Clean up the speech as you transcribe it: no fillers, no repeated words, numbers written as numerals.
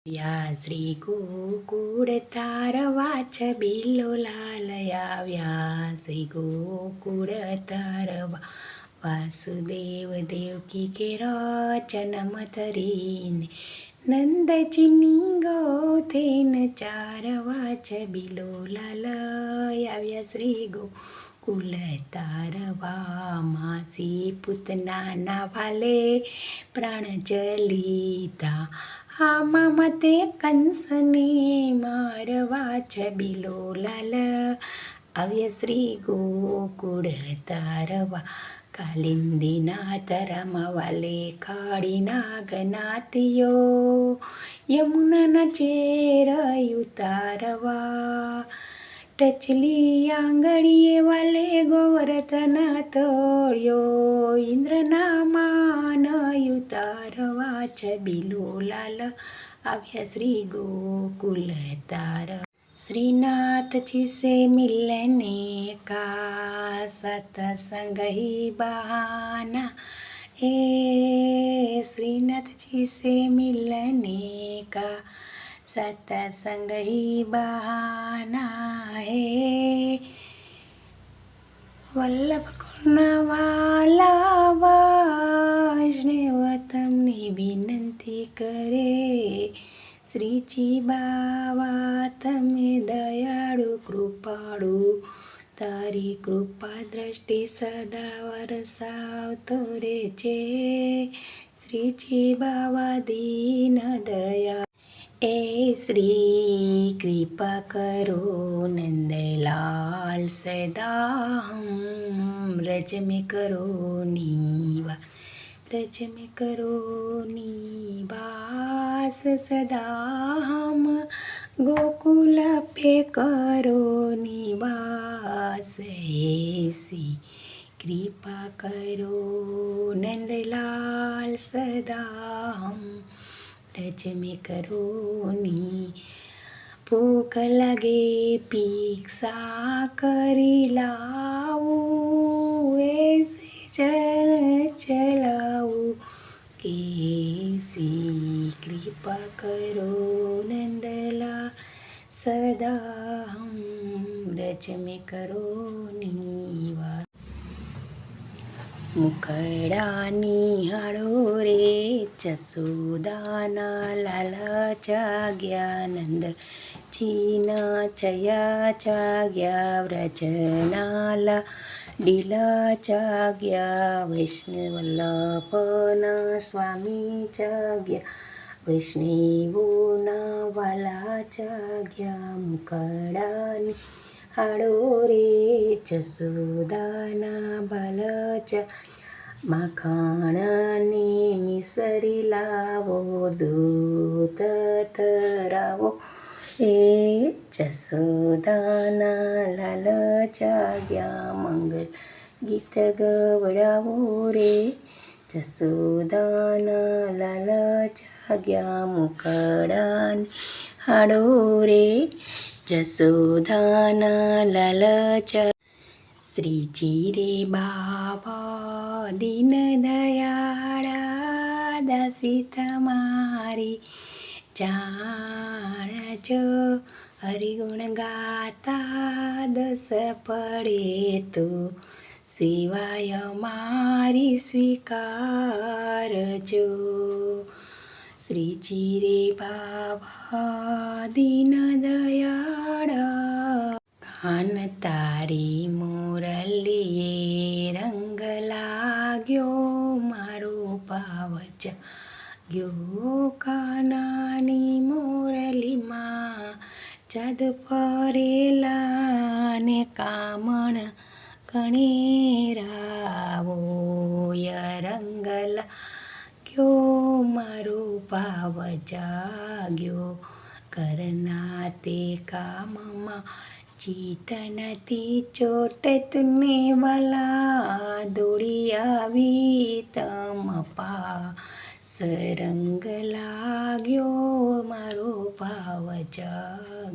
આવ્યા શ્રી ગોકુળ તારવા છબીલો લાલ આવ્યા શ્રી ગોકુળ તારવા વાસુદેવ દેવકી કેરો જન્મ ધરીને નંદજીની ગોથેન ચારવા છબીલો લાલ આવ્યા શ્રી ગોકુળ તારવા માસી પૂતનાના વાલે પ્રાણ જલીધા આમાં મતે કંસને મારવા છબીલો લાલ આવ્યા શ્રી ગોકુળ તારવા કાલિંદીનાથ રમવાલે કાળીના ગનાતિયો યમુનાના ચેર ઉતારવા ટચલી આંગળીએ વાલે ગોવર્ધન તોળ્યો ઇન્દ્રના માન ઉતારવા છબીલો લાલ આવ્યા શ્રી ગોકુલ તાર श्रीनाथ जी से मिलने का सत्संग ही बहाना है श्रीनाथ जी से मिलने का सत्संग ही बहाना है वल्लभ गुणवाला वैष्णव તમને વિનંતી કરે શ્રીજી બાવા તમે દયાળુ કૃપાળુ તારી કૃપા દ્રષ્ટિ સદા વરસાવતો રે છે શ્રીજી બાવા દીન દયા એ શ્રી કૃપા કરો નંદલાલ સદા હમ રજ में करो नीवा रज में करो निवास सदा हम गोकुल पे करो निवास ऐसी कृपा करो नंदलाल सदा हम रज में करो नी भूख लगे पीक्षा કરી લાવું ऐसे चल चलाऊं कैसी कृपा करो नंदला सदा हम रज में करो निवास મુખડાની હાળો રે જસોદાના લાલ જાગ્યા નંદ જીના ચયા જાગ્યા વ્રજનાલા ડીલા જાગ્યા વૈષ્ણવલ્લભના સ્વામી જાગ્યા વૈષ્ણવોના વાલા જાગ્યા મુખડાની હાડો રે જસોદાના બાલ માખણને મિસરી લાવો દૂધ ધરાવો એ જસોદાના લાલ જાગ્યા મંગલ ગીત ગવડાવો રે જસોદાના લાલ જાગ્યા મુખડાની હાડો રે જસોદાના લાલ શ્રીજી રે બાવા દીન દયાળા દાસી તમારી જાણજો હરિગુણ ગાતા દસ પડે તો સેવાય મારી સ્વીકારજો શ્રીજી રે બાવા દીન દયાળા કાન તારી મુરલીએ રંગ લાગ્યો મારો ભાવ જાગ્યો કાનાની મુરલીમાં જાદ ફરેલા ને કામણ કણેરાવો રંગલા ગયો મારો ભાવ જાગ્યો કરના તે કામમાં ચિત નથી ચોટ તુને વાલા દોડી આવી તમ પાસ રંગ લાગ્યો મારો ભાવ જાગ્યો